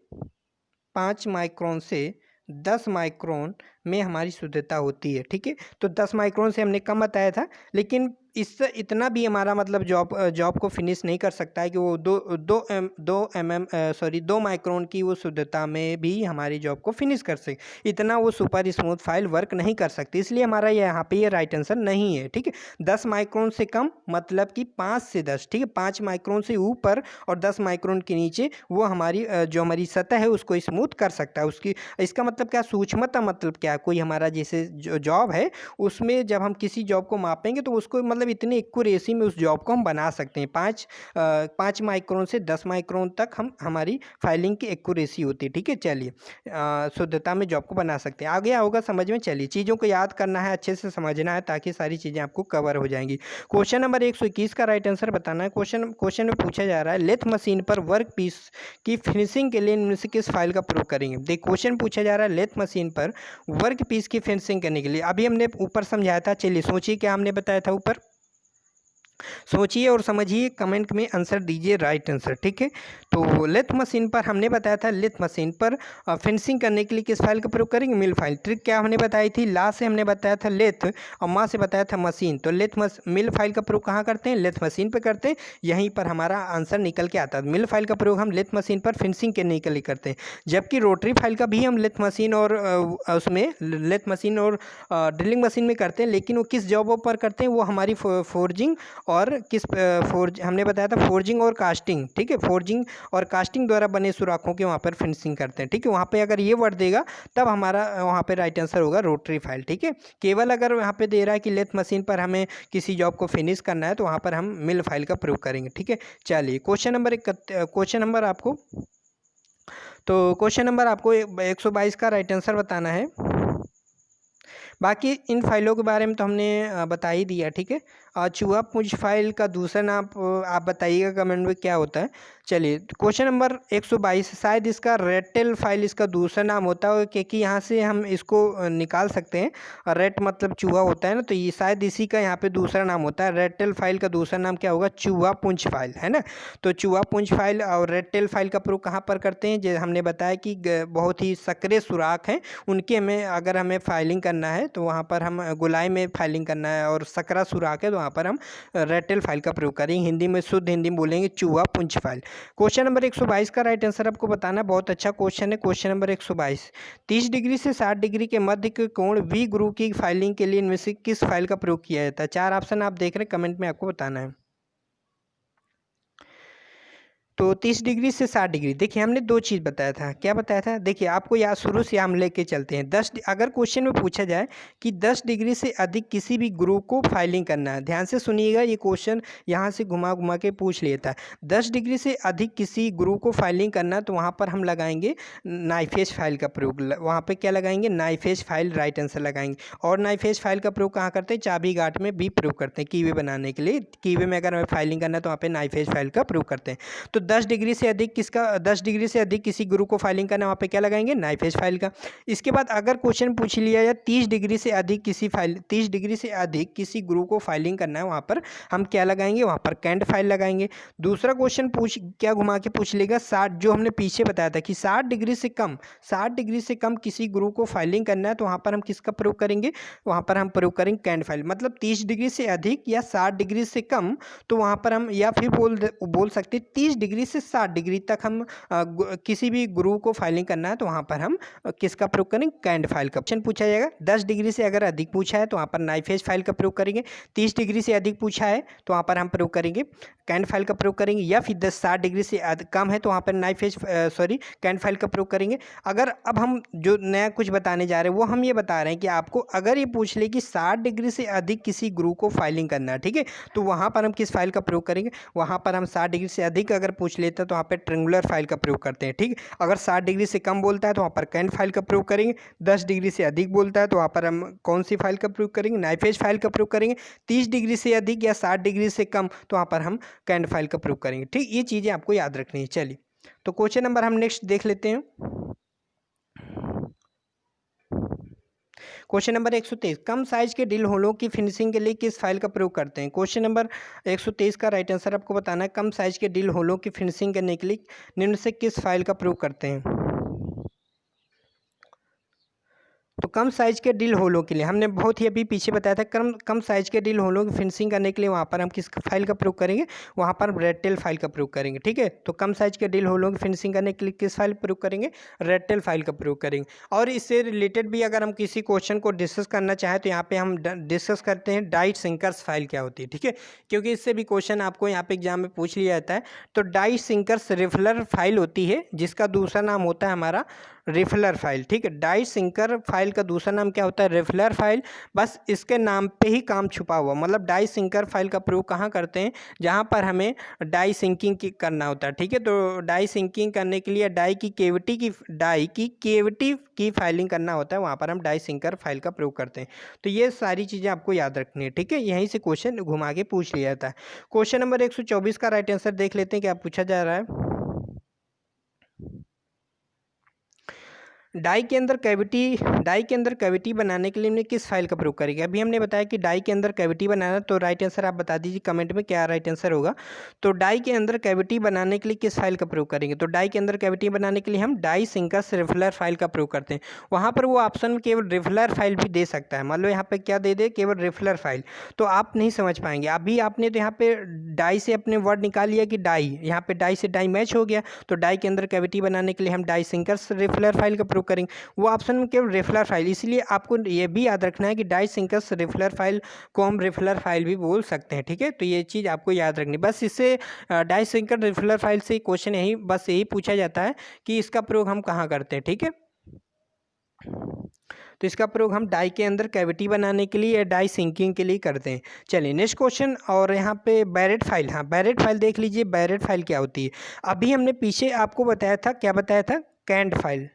10 माइक्रोन में हमारी शुद्धता होती है, ठीक है। तो 10 माइक्रोन से हमने कम बताया था, लेकिन इससे इतना भी हमारा मतलब जॉब को फिनिश नहीं कर सकता है कि वो 2 माइक्रोन की वो शुद्धता में भी हमारी जॉब को फिनिश कर सके। इतना वो सुपर स्मूथ फाइल वर्क नहीं कर सकती, इसलिए हमारा यहाँ पे ये राइट आंसर नहीं है, ठीक है। 10 माइक्रोन से कम मतलब कि 5 से 10, ठीक है। 5 माइक्रोन से ऊपर और 10 माइक्रोन के नीचे वो हमारी जो हमारी सतह है उसको स्मूथ कर सकता है। उसकी इसका मतलब क्या, सूक्ष्मता मतलब क्या, कोई हमारा जैसे जॉब है उसमें जब हम किसी जॉब को मापेंगे तो उसको मतलब इतनी एक्यूरेसी में उस जॉब को हम बना सकते हैं। 5 माइक्रोन से 10 माइक्रोन तक हमारी फाइलिंग की एक्यूरेसी होती है, ठीक है। चलिए, शुद्धता में जॉब को बना सकते हैं। आगे होगा समझ में। चलिए, चीज़ों को याद करना है, अच्छे से समझना है, ताकि सारी चीज़ें आपको कवर हो जाएंगी। क्वेश्चन नंबर 121 का राइट आंसर बताना है। क्वेश्चन में पूछा जा रहा है लेथ मशीन पर वर्क पीस की फिनिशिंग के लिए इनमें से किस फाइल का प्रयोग करेंगे। देख, क्वेश्चन पूछा जा रहा है लेथ मशीन पर वर्क पीस की फिनिशिंग करने के लिए। अभी हमने ऊपर समझाया था, चलिए सोचिए क्या हमने बताया था ऊपर, सोचिए और समझिए, कमेंट में आंसर दीजिए राइट आंसर, ठीक है। तो लेथ मशीन पर हमने बताया था, लेथ मशीन पर फिनिशिंग करने के लिए किस फाइल का प्रयोग करेंगे, मिल फाइल। ट्रिक क्या हमने बताई थी, ला से हमने बताया था लेथ और मा से बताया था मशीन। तो मिल फाइल का प्रयोग कहाँ करते हैं, लेथ मशीन पर करते हैं, यहीं पर हमारा आंसर निकल के आता है। मिल फाइल का प्रयोग हम लेथ मशीन पर फिनिशिंग करने के लिए करते हैं, जबकि रोटरी फाइल का भी हम लेथ मशीन और उसमें लेथ मशीन और ड्रिलिंग मशीन में करते हैं, लेकिन वो किस जॉबों पर करते हैं, वो हमारी फोर्जिंग और किस हमने बताया था फोर्जिंग और कास्टिंग, ठीक है, फोर्जिंग और कास्टिंग द्वारा बने सुराखों के वहाँ पर फिनिशिंग करते हैं, ठीक है। वहाँ पे अगर ये वर्ड देगा तब हमारा वहाँ पे राइट आंसर होगा रोटरी फाइल, ठीक है। केवल अगर वहाँ पे दे रहा है कि लेथ मशीन पर हमें किसी जॉब को फिनिश करना है तो वहाँ पर हम मिल फाइल का प्रयोग करेंगे, ठीक है। चलिए क्वेश्चन नंबर आपको 122 का राइट आंसर बताना है। बाकी इन फाइलों के बारे में तो हमने बता ही दिया, ठीक है। चूहा पूंछ फाइल का दूसरा नाम आप बताइएगा कमेंट में क्या होता है। चलिए क्वेश्चन नंबर 122, शायद इसका रेटेल फाइल इसका दूसरा नाम होता है, क्योंकि यहाँ से हम इसको निकाल सकते हैं। रेट मतलब चूहा होता है ना, तो ये शायद इसी का यहाँ पे दूसरा नाम होता है। रेटेल फाइल का दूसरा नाम क्या होगा? चूहा पूंछ फाइल, है ना। तो चूहा पूंछ फाइल और रेटेल फाइल का प्रयोग कहाँ पर करते हैं? जैसे हमने बताया कि बहुत ही सक्रिय सुराख हैं उनके अगर हमें फाइलिंग करना है तो वहाँ पर हम गोलाई में फाइलिंग करना है, और सकरा सुराख है तो वहाँ पर हम रेटेल फाइल का प्रयोग करेंगे। हिंदी में शुद्ध हिंदी में बोलेंगे चूहा पूंछ फाइल। क्वेश्चन नंबर 122 का राइट आंसर आपको बताना है। बहुत अच्छा क्वेश्चन है क्वेश्चन नंबर 122। 30 डिग्री से 60 डिग्री के मध्य के कोण वी गुरु की फाइलिंग के लिए इनमें से किस फाइल का प्रयोग किया जाता है? 4 ऑप्शन आप देख रहे हैं, कमेंट में आपको बताना है। तो 30 डिग्री से 60 डिग्री, देखिए हमने दो चीज़ बताया था। क्या बताया था? देखिए आपको यहाँ शुरू से हम लेके चलते हैं। अगर क्वेश्चन में पूछा जाए कि 10 डिग्री से अधिक किसी भी गुरु को फाइलिंग करना है, ध्यान से सुनिएगा, ये क्वेश्चन यहाँ से घुमा घुमा के पूछ लेता है। 10 डिग्री से अधिक किसी गुरु को फाइलिंग करना है तो वहाँ पर हम लगाएंगे नाइफेज फाइल का प्रयोग। वहाँ पर क्या लगाएंगे? नाइफेज फाइल राइट आंसर लगाएंगे। और नाइफेज फाइल का प्रयोग कहाँ करते हैं? चाबी गार्ड में भी प्रयोग करते हैं, कीवे बनाने के लिए। कीवे में अगर हमें फाइलिंग करना है तो वहाँ पर नाइफेज फाइल का प्रयोग करते हैं। तो 10 डिग्री से अधिक किसी गुरु को फाइलिंग करना है, वहाँ पे क्या लगाएंगे? नाइफेज फाइल का। इसके बाद अगर क्वेश्चन पूछ लिया या 30 डिग्री से अधिक किसी गुरु को फाइलिंग करना है, वहाँ पर हम क्या लगाएंगे? वहाँ पर कैंड फाइल लगाएंगे। दूसरा क्वेश्चन क्या घुमा के पूछ लेगा? 60, जो हमने पीछे बताया था कि 60 डिग्री से कम किसी गुरु को फाइलिंग करना है तो वहाँ पर हम किसका प्रयोग करेंगे? वहाँ पर हम प्रयोग करेंगे कैंड फाइल। मतलब 30 डिग्री से अधिक या 60 डिग्री से कम, तो वहाँ पर हम या फिर बोल सकते 30 डिग्री से 60 डिग्री तक हम किसी भी गुरु को फाइलिंग करना है तो वहाँ पर हम किसका प्रयोग करेंगे? कैंड फाइल का। क्वेश्चन पूछा जाएगा 10 डिग्री से अगर अधिक पूछा है तो वहाँ पर नाइफेज फाइल का प्रयोग करेंगे। 30 डिग्री से अधिक पूछा है तो वहाँ पर हम प्रयोग करेंगे कैंड फाइल का प्रयोग करेंगे। या फिर 60 डिग्री से कम है तो वहाँ पर कैंड फाइल का प्रयोग करेंगे। अगर अब हम जो नया कुछ बताने जा रहे हैं वो हम ये बता रहे हैं कि आपको अगर ये पूछ ले कि 60 डिग्री से अधिक किसी गुरु को फाइलिंग करना है, ठीक है, तो वहाँ पर हम किस फाइल का प्रयोग करेंगे? वहाँ पर हम 60 डिग्री से अधिक अगर पूछ लेते हैं तो वहाँ पर ट्रेंगुलर फाइल का प्रयोग करते हैं, ठीक। अगर 60 डिग्री से कम बोलता है तो वहाँ पर कैंड फाइल का प्रयोग करेंगे। 10 डिग्री से अधिक बोलता है तो वहाँ पर हम कौन सी फाइल का प्रयोग करेंगे? नाइफेज फाइल का प्रयोग करेंगे। 30 डिग्री से अधिक या 60 डिग्री से कम तो वहाँ पर हम कैंड फाइल का प्रयोग करेंगे, ठीक। ये चीज़ें आपको याद रखनी है। चलिए तो क्वेश्चन नंबर हम नेक्स्ट देख लेते हैं। क्वेश्चन नंबर 123, कम साइज के ड्रिल होलों की फिनिशिंग के लिए किस फाइल का प्रयोग करते हैं? क्वेश्चन नंबर 123 का राइट आंसर आपको बताना है। कम साइज के ड्रिल होलों की फिनिशिंग करने के लिए निम्न से किस फाइल का प्रयोग करते हैं? तो कम साइज के ड्रिल होलों के लिए हमने बहुत ही अभी पीछे बताया था, कम साइज के ड्रिल होलों की फिनिशिंग करने के लिए वहाँ पर हम किस फाइल का प्रयोग करेंगे? वहाँ पर रेटेल फाइल का प्रयोग करेंगे, ठीक है। तो कम साइज के ड्रिल होलों की फिनिशिंग करने के लिए किस फाइल प्रयोग करेंगे? रेटेल फाइल का प्रयोग करेंगे। और इससे रिलेटेड भी अगर हम किसी क्वेश्चन को डिस्कस करना चाहें तो यहाँ पर हम डिस्कस करते हैं डाइट सिंकर्स फाइल क्या होती है, ठीक है, क्योंकि इससे भी क्वेश्चन आपको यहाँ पर एग्जाम में पूछ लिया जाता है। तो डाइट सिंकर्स रिफलर फाइल होती है, जिसका दूसरा नाम होता है हमारा रिफलर फाइल, ठीक है। डाई सिंकर फाइल का दूसरा नाम क्या होता है? रिफलर फाइल। बस इसके नाम पे ही काम छुपा हुआ, मतलब डाई सिंकर फाइल का प्रयोग कहाँ करते हैं? जहाँ पर हमें डाई सिंकिंग करना होता है, ठीक है। तो डाई सिंकिंग करने के लिए डाई की केविटी की फाइलिंग करना होता है, वहाँ पर हम डाई सिंकर फाइल का प्रयोग करते हैं। तो ये सारी चीज़ें आपको याद रखनी है, ठीक है। यहीं से क्वेश्चन घुमा के पूछ लिया जाता है। क्वेश्चन नंबर 124 का राइट आंसर देख लेते हैं क्या पूछा जा रहा है। डाई के अंदर कैविटी बनाने के लिए हमने किस फाइल का प्रयोग करेंगे? अभी हमने बताया कि डाई के अंदर कैविटी बनाना, तो राइट आंसर आप बता दीजिए कमेंट में क्या राइट आंसर होगा। तो डाई के अंदर कैविटी बनाने के लिए किस फाइल का प्रयोग करेंगे? तो डाई के अंदर कैविटी बनाने के लिए हम डाई सिंकर्स रिफलर फाइल का प्रयोग करते हैं। वहाँ पर वो ऑप्शन केवल रिफलर फाइल भी दे सकता है, मान लो यहाँ पर क्या दे दे, केवल रिफलर फाइल, तो आप नहीं समझ पाएंगे। अभी आपने तो यहाँ पे डाई से अपने वर्ड निकाल लिया कि डाई, यहाँ पे डाई से डाई मैच हो गया, तो डाई के अंदर कैविटी बनाने के लिए हम डाई सिंकर्स रिफलर फाइल का प्रूव करेंगे, वो ऑप्शन में केवल रिफिलर फाइल। इसलिए आपको ये भी याद रखना है कि डाइसिंकस रिफिलर फाइल को हम रिफिलर फाइल भी बोल सकते हैं, ठीक है। तो ये चीज़ आपको याद रखनी, बस इससे डाइसिंकस रिफिलर फाइल से क्वेश्चन यही पूछा जाता है कि इसका प्रयोग हम कहाँ करते हैं, ठीक है। तो इसका प्रयोग हम डाई के अंदर कैविटी बनाने के लिए या डाई सिंकिंग के लिए करते हैं। चलिए नेक्स्ट क्वेश्चन, और यहाँ पे बैरेट फाइल, हाँ बैरेट फाइल देख लीजिए। बैरेट फाइल क्या होती है? अभी हमने पीछे आपको बताया था, क्या बताया था? कैंड फाइल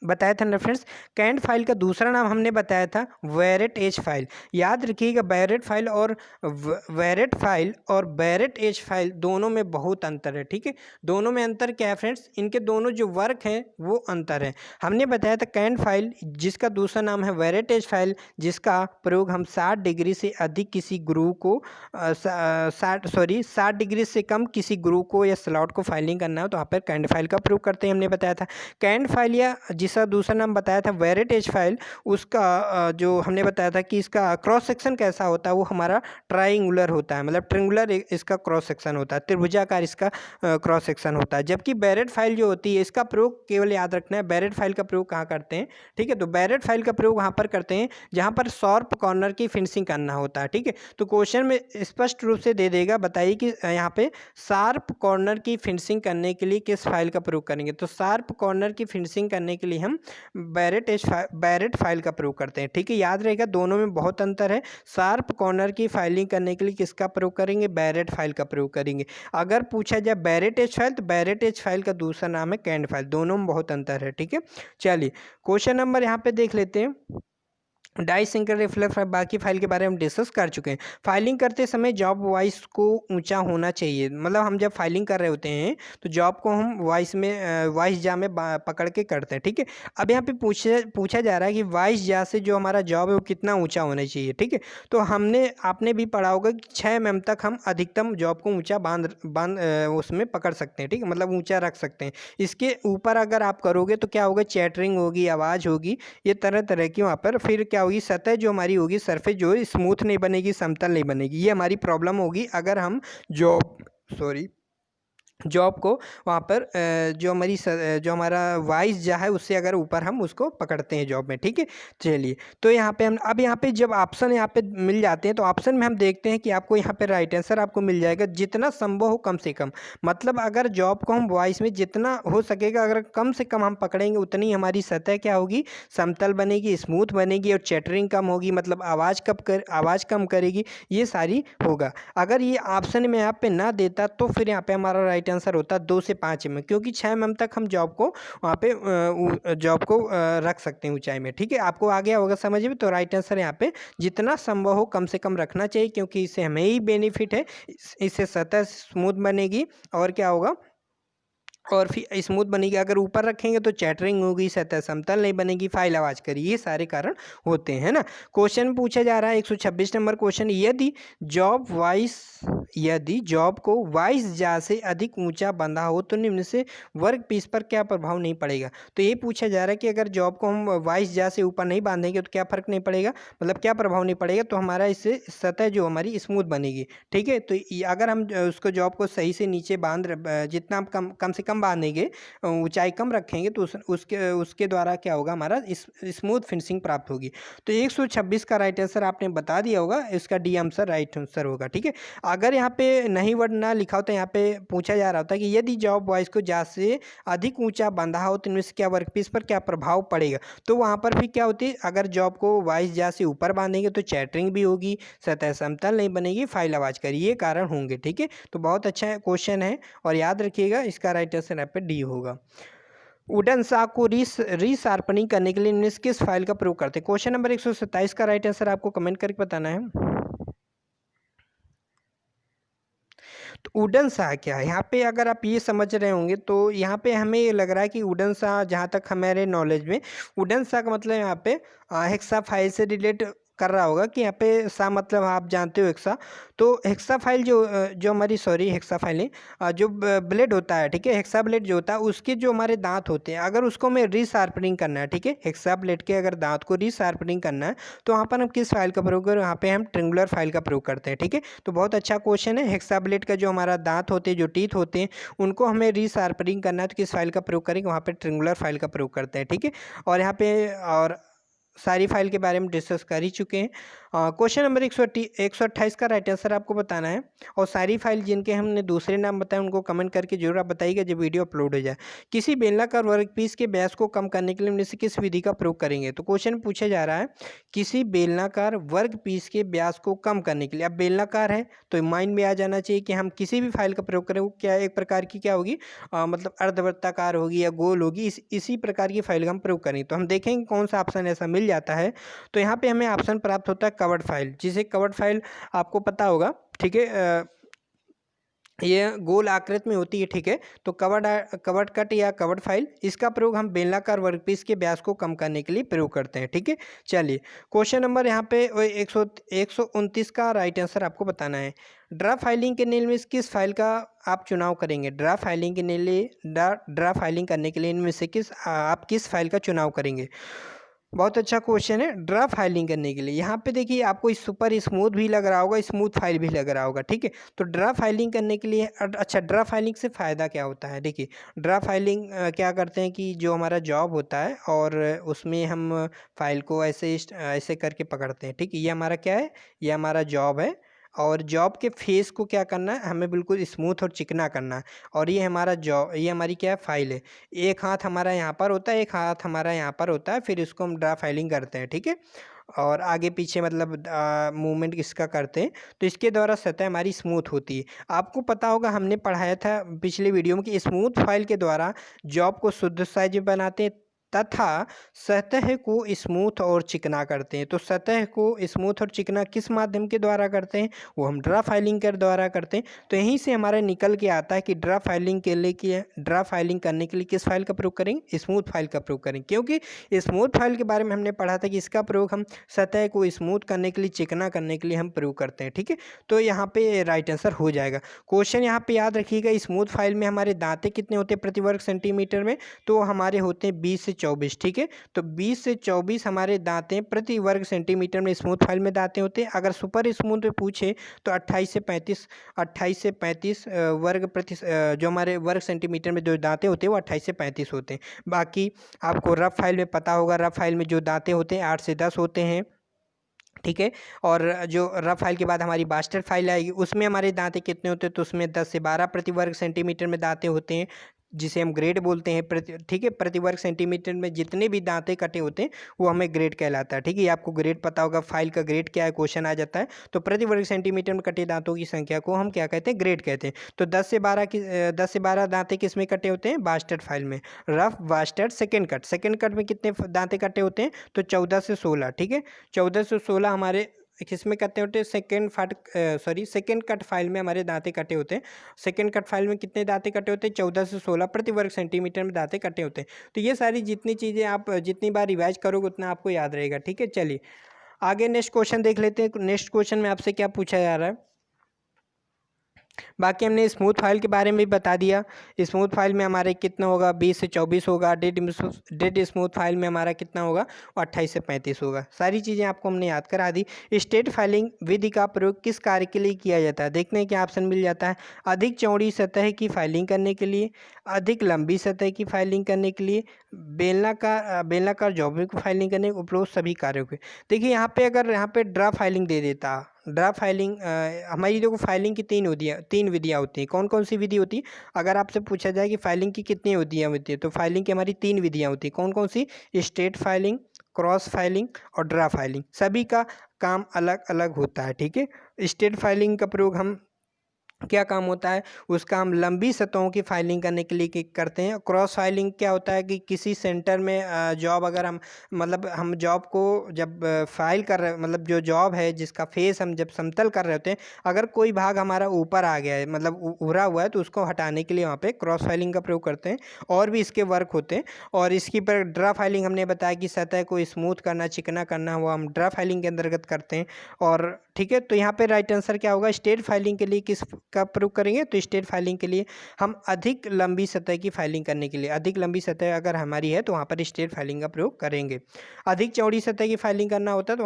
बताया था ना फ्रेंड्स। कैंड फाइल का दूसरा नाम हमने बताया था वेरेट एज फाइल। याद रखिएगा, बैरेट फाइल और वेरेट फाइल और बैरेट एज फाइल दोनों में बहुत अंतर है, ठीक है। दोनों में अंतर क्या है फ्रेंड्स? इनके दोनों जो वर्क हैं वो अंतर है। हमने बताया था कैंड फाइल, जिसका दूसरा नाम है वेरेट एज फाइल, जिसका प्रयोग हम 60 डिग्री से अधिक किसी ग्रुव को 60 डिग्री से कम किसी ग्रुव को या स्लॉट को फाइलिंग करना हो तो वहाँ पर कैंड फाइल का प्रयोग करते हैं, हमने बताया था। कैंड फाइल या जिसका दूसरा नाम बताया था वेरेट एज फाइल, उसका जो हमने बताया था कि इसका क्रॉस सेक्शन कैसा होता है, वो हमारा ट्राइंगुलर होता है, मतलब ट्रिंगुलर इसका क्रॉस सेक्शन होता है, त्रिभुजाकार इसका क्रॉस सेक्शन होता है। जबकि बैरेट फाइल जो होती है, इसका प्रयोग केवल याद रखना है, बैरेट फाइल का प्रयोग कहाँ करते हैं, ठीक है। तो बैरेट फाइल का प्रयोग वहाँ पर करते हैं जहाँ पर शार्प कॉर्नर की फिनिशिंग करना होता है, ठीक है। तो क्वेश्चन में स्पष्ट रूप से दे देगा, बताइए कि यहाँ पे शार्प कॉर्नर की फिनिशिंग करने के लिए किस फाइल का प्रयोग करेंगे। तो शार्प कॉर्नर की फिनिशिंग करने के लिए हम बैरेट फाइल का प्रयोग करते हैं, ठीक है। याद रहेगा, दोनों में बहुत अंतर है। शार्प कॉर्नर की फाइलिंग करने के लिए किसका प्रयोग करेंगे? बैरेट फाइल का प्रयोग करेंगे। अगर पूछा जाए बैरेट एज फाइल, तो बैरेट एज फाइल का दूसरा नाम है कैंड फाइल। दोनों में बहुत अंतर है, ठीक है। चलिए क्वेश्चन नंबर यहाँ पे देख लेते हैं। डाइसिंकर रिफ्लेक्स फाइल, बाकी फाइल के बारे में डिस्कस कर चुके हैं। फाइलिंग करते समय जॉब वॉइस को ऊंचा होना चाहिए, मतलब हम जब फाइलिंग कर रहे होते हैं तो जॉब को हम वॉइस जा में पकड़ के करते हैं, ठीक है। अब यहाँ पे पूछा जा रहा है कि वॉइस जा से जो हमारा जॉब है वो कितना ऊंचा होना चाहिए, ठीक है। तो आपने भी पढ़ा होगा कि 6 mm तक हम अधिकतम जॉब को ऊँचा बांध उसमें पकड़ सकते हैं, ठीक है, मतलब ऊँचा रख सकते हैं। इसके ऊपर अगर आप करोगे तो क्या होगा? चैटरिंग होगी, आवाज़ होगी, ये तरह तरह की वहाँ पर फिर क्या होगी? सतह जो हमारी होगी, सरफेस जो है स्मूथ नहीं बनेगी, समतल नहीं बनेगी। ये हमारी प्रॉब्लम होगी अगर हम जॉब को वहाँ पर जो हमारा वाइस जा है उससे अगर ऊपर हम उसको पकड़ते हैं जॉब में, ठीक है। चलिए, तो यहाँ पे हम अब यहाँ पे जब ऑप्शन यहाँ पे मिल जाते हैं तो ऑप्शन में हम देखते हैं कि आपको यहाँ पे राइट आंसर आपको मिल जाएगा जितना संभव हो कम से कम। मतलब अगर जॉब को हम वॉइस में जितना हो सकेगा अगर कम से कम हम पकड़ेंगे उतनी हमारी सतह क्या होगी? समतल बनेगी, स्मूथ बनेगी और चैटरिंग कम होगी, मतलब आवाज़ कम करेगी, ये सारी होगा। अगर ये ऑप्शन में यहाँ पे ना देता तो फिर यहाँ पे हमारा राइट आंसर होता 2 से 5 mm, क्योंकि 6 mm तक हम जॉब को वहाँ पे रख सकते हैं ऊंचाई में, ठीक है। आपको आ गया होगा समझ में। तो राइट आंसर यहाँ पे जितना संभव हो कम से कम रखना चाहिए, क्योंकि इससे हमें ही बेनिफिट है, इससे सतह स्मूथ बनेगी और क्या होगा? और फिर स्मूथ बनेगी। अगर ऊपर रखेंगे तो चैटरिंग होगी, सतह समतल नहीं बनेगी, फाइल आवाज़ करेगी, ये सारे कारण होते हैं ना। क्वेश्चन पूछा जा रहा है 126 नंबर क्वेश्चन, यदि जॉब को वाइस जा से अधिक ऊंचा बंधा हो तो निम्न से वर्क पीस पर क्या प्रभाव नहीं पड़ेगा। तो ये पूछा जा रहा है कि अगर जॉब को हम वाइस जा से ऊपर नहीं बांधेंगे तो क्या फर्क नहीं पड़ेगा, मतलब क्या प्रभाव नहीं पड़ेगा। तो हमारा इससे सतह जो हमारी स्मूथ बनेगी, ठीक है। तो अगर हम उसको जॉब को सही से नीचे जितना कम से कम बांधेंगे, ऊंचाई कम रखेंगे तो उसके द्वारा क्या होगा? हमारा स्मूथ फिनिशिंग प्राप्त होगी। तो 126 का राइट आंसर आपने बता दिया होगा, इसका डी आंसर राइट आंसर होगा, ठीक है। अगर यहाँ पे नहीं वर्ड ना लिखा होता, यहाँ पे पूछा जा रहा होता कि यदि जॉब वॉइस को जा से अधिक ऊंचा बंधा हो तो इनमें से क्या वर्कपीस पर क्या प्रभाव पड़ेगा। तो वहाँ पर भी क्या होती है? अगर जॉब को वॉइस जा से ऊपर बांधेंगे तो चैटरिंग भी होगी, सतह समतल नहीं बनेगी, फाइल आवाज़ करेगी, ये कारण होंगे, ठीक है। तो बहुत अच्छा क्वेश्चन है और याद रखिएगा इसका राइट आंसर यहाँ पे डी होगा। वुडन साग को रीशार्पनिंग करने के लिए इनमें से किस फाइल का प्रयोग करते हैं? क्वेश्चन नंबर 127 का राइट आंसर आपको कमेंट करके बताना है। तो वुडन सा क्या है? यहाँ पे अगर आप ये समझ रहे होंगे तो यहाँ पे हमें ये लग रहा है कि वुडन सा, जहाँ तक हमारे नॉलेज में वुडन सा का मतलब यहाँ पे हेक्सा फाइल से रिलेट कर रहा होगा कि यहाँ पे सा मतलब आप जानते हो हेक्सा। तो हेक्सा फाइल जो हमारी हेक्सा फाइल है, जो ब्लेड होता है, ठीक है, हेक्सा ब्लेड जो होता है उसके जो हमारे दांत होते हैं, अगर उसको हमें रीशार्पनिंग करना है, ठीक है, हेक्सा ब्लेड के अगर दांत को रीशार्पनिंग करना है तो वहाँ पर हम किस फाइल का प्रयोग करें, वहाँ पे हम ट्रिंगुलर फाइल का प्रयोग करते हैं, ठीक है। तो बहुत अच्छा क्वेश्चन है। हेक्सा ब्लेड का जो हमारा दांत होते हैं, जो टीथ होते हैं, उनको हमें रीशार्पनिंग करना है तो किस फाइल का प्रयोग करेंगे, वहाँ पे ट्रिंगुलर फाइल का प्रयोग करते हैं, ठीक है। और यहाँ पे और सारी फाइल के बारे में डिस्कस कर ही चुके हैं। क्वेश्चन नंबर 128 का राइट आंसर आपको बताना है। और सारी फाइल जिनके हमने दूसरे नाम बताए उनको कमेंट करके जरूर आप बताइएगा जब वीडियो अपलोड हो जाए। किसी बेलनाकार वर्कपीस के व्यास को कम करने के लिए इनमें से किस विधि का प्रयोग करेंगे। तो क्वेश्चन पूछा जा रहा है किसी बेलनाकार वर्कपीस के व्यास को कम करने के लिए। अब बेलनाकार है तो माइंड में आ जाना चाहिए कि हम किसी भी फाइल का प्रयोग करें वो क्या एक प्रकार की क्या होगी, मतलब अर्धवृत्ताकार होगी या गोल होगी, इसी प्रकार की फाइल का हम प्रयोग करेंगे। तो हम देखेंगे कौन सा ऑप्शन ऐसा मिल जाता है। तो यहाँ पे हमें ऑप्शन प्राप्त होता है कवर्ड फाइल, जिसे कवर्ड फाइल आपको पता होगा, ठीक है, ये गोल आकृति में होती है, ठीक है। तो कवर्ड कट या कवर्ड फाइल, इसका प्रयोग हम बेलनाकार वर्कपीस के व्यास को कम करने के लिए प्रयोग करते हैं, ठीक है। चलिए क्वेश्चन नंबर यहाँ पे 129 का राइट आंसर आपको बताना है। ड्रा फाइलिंग के लिए में किस फाइल का आप चुनाव करेंगे। ड्रा फाइलिंग के लिए ड्रा फाइलिंग करने के लिए इनमें से आप किस फाइल का चुनाव करेंगे। बहुत अच्छा क्वेश्चन है। ड्रा फाइलिंग करने के लिए यहाँ पे देखिए आपको सुपर स्मूथ भी लग रहा होगा, स्मूथ फाइल भी लग रहा होगा, ठीक है। तो ड्रा फाइलिंग करने के लिए अच्छा, ड्रा फाइलिंग से फ़ायदा क्या होता है। देखिए ड्रा फाइलिंग क्या करते हैं कि जो हमारा जॉब होता है और उसमें हम फाइल को ऐसे ऐसे करके पकड़ते हैं, ठीक है। ये हमारा क्या है, ये हमारा जॉब है। और जॉब के फेस को क्या करना है, हमें बिल्कुल स्मूथ और चिकना करना है। और ये हमारा जॉब, ये हमारी क्या है, फाइल है। एक हाथ हमारा यहाँ पर होता है, एक हाथ हमारा यहाँ पर होता है, फिर इसको हम ड्रा फाइलिंग करते हैं, ठीक है। और आगे पीछे मतलब मूवमेंट इसका करते हैं तो इसके द्वारा सतह हमारी स्मूथ होती है। आपको पता होगा हमने पढ़ाया था पिछले वीडियो में कि स्मूथ फाइल के द्वारा जॉब को शुद्ध साइज में बनाते हैं तथा सतह को स्मूथ और चिकना करते हैं। तो सतह को स्मूथ और चिकना किस माध्यम के द्वारा करते हैं, वो हम ड्रा फाइलिंग के द्वारा करते हैं। तो यहीं से हमारा निकल के आता है कि ड्रा फाइलिंग के लिए ड्रा फाइलिंग करने के लिए किस फाइल का प्रयोग करेंगे, स्मूथ फाइल का प्रयोग करेंगे। क्योंकि स्मूथ फाइल के बारे में हमने पढ़ा था कि इसका प्रयोग हम सतह को स्मूथ करने के लिए, चिकना करने के लिए हम प्रयोग करते हैं, ठीक है। तो यहाँ पे राइट आंसर हो जाएगा। क्वेश्चन यहाँ पे याद रखिएगा, स्मूथ फाइल में हमारे दांते कितने होते हैं प्रति वर्ग सेंटीमीटर में, तो हमारे होते हैं 20 से 24, ठीक है। तो 20 से 24 हमारे दांतें प्रति वर्ग सेंटीमीटर में स्मूथ फाइल में दांतें होते हैं। अगर सुपर स्मूथ में पूछे तो 28 से 35 वर्ग जो हमारे वर्ग सेंटीमीटर में जो दांतें होते हैं वो 28 से 35 होते हैं। बाकी आपको रफ फाइल में पता होगा, रफ फाइल में जो दांतें होते हैं 8 से 10 होते हैं, ठीक है। और जो रफ फाइल के बाद हमारी मास्टर फाइल आएगी उसमें हमारे दांते कितने होते हैं, तो उसमें 10 से 12 प्रति वर्ग सेंटीमीटर में दांते होते हैं, जिसे हम ग्रेड बोलते हैं ठीक है। प्रति वर्ग सेंटीमीटर में जितने भी दांते कटे होते हैं वो हमें ग्रेड कहलाता है, ठीक है। ये आपको ग्रेड पता होगा, फाइल का ग्रेड क्या है क्वेश्चन आ जाता है। तो प्रति वर्ग सेंटीमीटर में कटे दांतों की संख्या को हम क्या कहते हैं, ग्रेड कहते हैं। तो 10 से 12 दांते किस में कटे होते हैं, बास्टेड फाइल में। रफ, बास्टेड, सेकेंड कट में कितने दांते कटे होते हैं, तो 14 से 16, ठीक है। 14 से 16 हमारे किसमें कटे होते हैं, सेकेंड कट फाइल में हमारे दांते कटे होते हैं। सेकेंड कट फाइल में कितने दांते कटे होते हैं, 14 से 16 प्रति वर्ग सेंटीमीटर में दांते कटे होते हैं। तो ये सारी जितनी चीज़ें आप जितनी बार रिवाइज करोगे उतना आपको याद रहेगा, ठीक है। चलिए आगे नेक्स्ट क्वेश्चन देख लेते हैं। नेक्स्ट क्वेश्चन में आपसे क्या पूछा जा रहा है। बाकी हमने स्मूथ फाइल के बारे में भी बता दिया। स्मूथ फाइल में हमारे कितना होगा, 20 से 24 होगा। डेड स्मूथ फाइल में हमारा कितना होगा, 28 से 35 होगा। सारी चीज़ें आपको हमने याद करा दी। स्टेट फाइलिंग विधि का प्रयोग किस कार्य के लिए किया जाता है। देखने के ऑप्शन मिल जाता है, अधिक चौड़ी सतह की फाइलिंग करने के लिए, अधिक लंबी सतह की फाइलिंग करने के लिए, बेलनाकार जॉब की फाइलिंग करने, उपरोक्त सभी कार्यों के। देखिए यहाँ पे अगर यहाँ पे ड्रा फाइलिंग दे देता, ड्रा फाइलिंग हमारी देखो फाइलिंग की तीन विधियाँ होती हैं। कौन कौन सी विधि होती है, अगर आपसे पूछा जाए कि फाइलिंग की कितनी विधियाँ होती है, तो फाइलिंग की हमारी 3 विधियाँ होती हैं। कौन कौन सी, स्टेट फाइलिंग, क्रॉस फाइलिंग और ड्रा फाइलिंग। सभी का काम अलग अलग होता है, ठीक है। स्टेट फाइलिंग का प्रयोग हम क्या काम होता है उसका, हम लंबी सतहों की फाइलिंग करने के लिए करते हैं। क्रॉस फाइलिंग क्या होता है कि किसी सेंटर में जॉब अगर हम मतलब हम जॉब को जब फाइल कर रहे, मतलब जो जॉब है जिसका फेस हम जब समतल कर रहे होते हैं, अगर कोई भाग हमारा ऊपर आ गया है मतलब उभरा हुआ है, तो उसको हटाने के लिए वहाँ पे क्रॉस फाइलिंग का प्रयोग करते हैं। और भी इसके वर्क होते हैं। और इसकी पर ड्रा फाइलिंग हमने बताया कि सतह को स्मूथ करना, चिकना करना, वो हम ड्रा फाइलिंग के अंतर्गत करते हैं। और ठीक है, तो यहाँ पे राइट आंसर क्या होगा, स्टेट फाइलिंग के लिए किस का प्रयोग करेंगे, तो स्टेट फाइलिंग के लिए हम अधिक लंबी सतह की फाइलिंग करने के लिए, अधिक लंबी सतह अगर हमारी है तो वहाँ पर स्टेट फाइलिंग का प्रयोग करेंगे। अधिक चौड़ी सतह की फाइलिंग करना होता है तो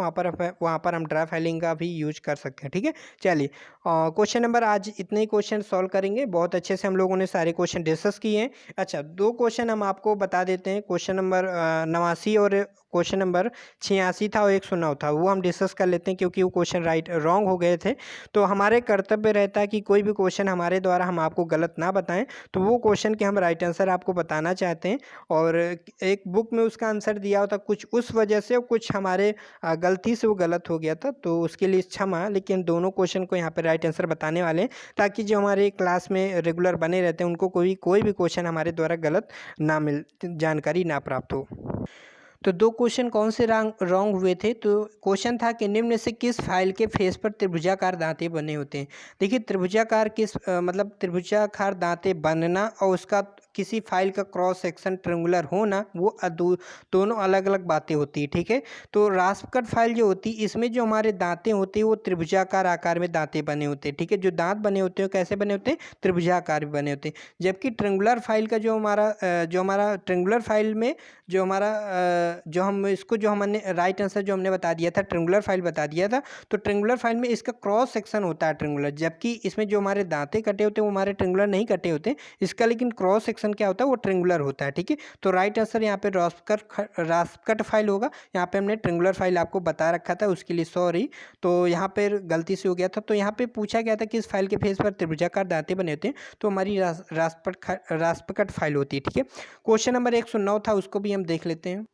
वहाँ पर हम ड्रा फाइलिंग का भी यूज कर सकते हैं। ठीक है, चलिए क्वेश्चन नंबर आज इतने ही क्वेश्चन सॉल्व करेंगे। बहुत अच्छे से हम लोगों ने सारे क्वेश्चन डिस्कस किए हैं। अच्छा, 2 क्वेश्चन हम आपको बता देते हैं। क्वेश्चन नंबर 89 और क्वेश्चन नंबर 86 था और 109 था, वो हम डिस्कस कर लेते हैं क्योंकि वो क्वेश्चन रॉन्ग हो गए थे। तो हमारे कर्तव्य रहता है कि कोई भी क्वेश्चन हमारे द्वारा हम आपको गलत ना बताएं, तो वो क्वेश्चन के हम राइट आंसर आपको बताना चाहते हैं। और एक बुक में उसका आंसर दिया होता कुछ उस वजह से, कुछ हमारे गलती से वो गलत हो गया था, तो उसके लिए क्षमा। लेकिन दोनों क्वेश्चन को यहाँ पे राइट आंसर बताने वाले हैं, ताकि जो हमारे क्लास में रेगुलर बने रहते हैं उनको कोई भी क्वेश्चन हमारे द्वारा गलत ना मिल जानकारी ना प्राप्त हो। तो 2 क्वेश्चन कौन से रॉन्ग हुए थे, तो क्वेश्चन था कि निम्न में से किस फाइल के फेस पर त्रिभुजाकार दांते बने होते हैं। देखिए त्रिभुजाकार मतलब त्रिभुजाकार दांते बनना और उसका किसी फाइल का क्रॉस सेक्शन ट्रेंगुलर होना, वो दोनों अलग अलग बातें होती है। ठीक है, तो रास्पकट फाइल जो होती है इसमें जो हमारे दांते होते हैं वो त्रिभुजाकार आकार में दांते बने होते हैं। ठीक है, जो दांत बने होते हैं कैसे बने होते हैं, त्रिभुजाकार बने होते हैं। जबकि ट्रेंगुलर फाइल का जो हमारा ट्रेंगुलर फाइल में जो हमारा जो हम इसको जो हमने राइट आंसर जो हमने बता दिया था, ट्रेंगुलर फाइल बता दिया था, तो ट्रेंगुलर फाइल में इसका क्रॉस सेक्शन होता है ट्रेंगुलर। जबकि इसमें जो हमारे दांते कटे होते हैं वो हमारे ट्रेंगुलर नहीं कटे होते, इसका लेकिन क्रॉस सेक्शन क्या होता है, वो ट्रेंगुलर होता है। ठीक है, तो राइट आंसर यहाँ पे रास्पकट फाइल होगा। यहाँ पे हमने ट्रेंगुलर फाइल आपको बता रखा था, उसके लिए सॉरी। तो यहाँ पर गलती से हो गया था। तो यहाँ पे पूछा गया था कि इस फाइल के फेस पर त्रिभुजाकार दांते बने होते हैं, तो हमारी रास्पकट फाइल होती है। ठीक है, क्वेश्चन नंबर 109 था, उसको भी हम देख लेते हैं।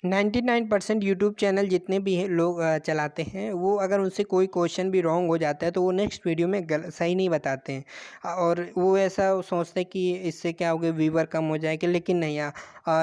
99% यूट्यूब चैनल जितने भी हैं लोग चलाते हैं, वो अगर उनसे कोई क्वेश्चन भी रॉन्ग हो जाता है तो वो नेक्स्ट वीडियो में सही नहीं बताते हैं। और वो ऐसा सोचते हैं कि इससे क्या होगा, व्यूवर कम हो जाएंगे। लेकिन नहीं,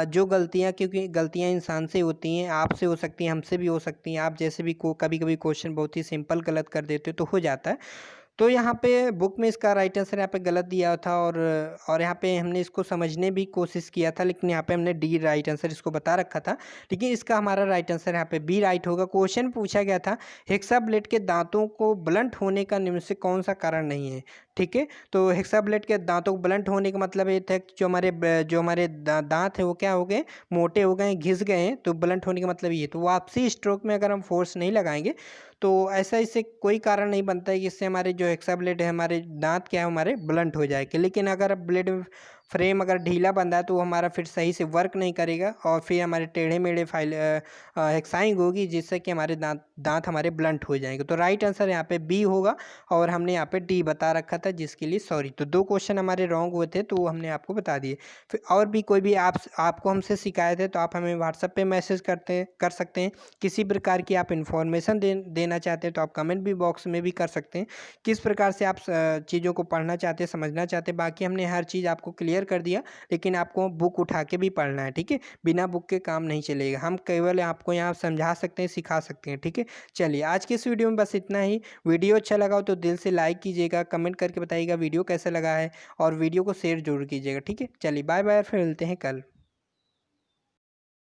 जो गलतियाँ, क्योंकि गलतियाँ इंसान से होती हैं, आपसे हो सकती हैं, हमसे भी हो सकती हैं। आप जैसे भी कभी कभी क्वेश्चन बहुत ही सिंपल गलत कर देते हो तो हो जाता है। तो यहाँ पे बुक में इसका राइट आंसर यहाँ पे गलत दिया था। और यहाँ पे हमने इसको समझने भी कोशिश किया था, लेकिन यहाँ पे हमने डी राइट आंसर इसको बता रखा था। लेकिन इसका हमारा राइट आंसर यहाँ पे बी राइट होगा। क्वेश्चन पूछा गया था हेक्साब्लेड के दांतों को ब्लंट होने का निम्न से कौन सा कारण नहीं है। ठीक है, तो हेक्साब्लेड के दांतों को ब्लंट होने का मतलब ये था कि जो हमारे दांत है वो क्या हो गए, मोटे हो गए, घिस गए हैं। तो ब्लंट होने का मतलब ये, तो वापसी स्ट्रोक में अगर हम फोर्स नहीं लगाएंगे तो ऐसा इससे कोई कारण नहीं बनता है कि इससे हमारे जो हेक्सा ब्लेड है, हमारे दांत क्या है, हमारे ब्लंट हो जाएंगे। लेकिन अगर ब्लेड फ्रेम अगर ढीला बंधा है तो वो हमारा फिर सही से वर्क नहीं करेगा और फिर हमारे टेढ़े मेढ़े हेक्साइंग होगी, जिससे कि हमारे दांत हमारे ब्लंट हो जाएंगे। तो राइट आंसर यहाँ पे बी होगा और हमने यहाँ पे डी बता रखा था, जिसके लिए सॉरी। तो 2 क्वेश्चन हमारे रॉन्ग हुए थे तो वो हमने आपको बता दिए। फिर और भी कोई भी आपको हमसे शिकायत है तो आप हमें व्हाट्सएप पे मैसेज कर सकते हैं। किसी प्रकार की आप इन्फॉर्मेशन देना चाहते हैं तो आप कमेंट भी बॉक्स में भी कर सकते हैं। किस प्रकार से आप चीज़ों को पढ़ना चाहते हैं, समझना चाहते हैं, बाकी हमने हर चीज़ आपको क्लियर कर दिया। लेकिन आपको बुक उठा के भी पढ़ना है। ठीक है, बिना बुक के काम नहीं चलेगा। हम केवल आपको यहाँ समझा सकते हैं, सिखा सकते हैं। ठीक है, चलिए आज के इस वीडियो में बस इतना ही। वीडियो अच्छा लगा हो तो दिल से लाइक कीजिएगा, कमेंट करके बताइएगा वीडियो कैसा लगा है और वीडियो को शेयर जरूर कीजिएगा। ठीक है, चलिए बाय बाय, फिर मिलते हैं कल।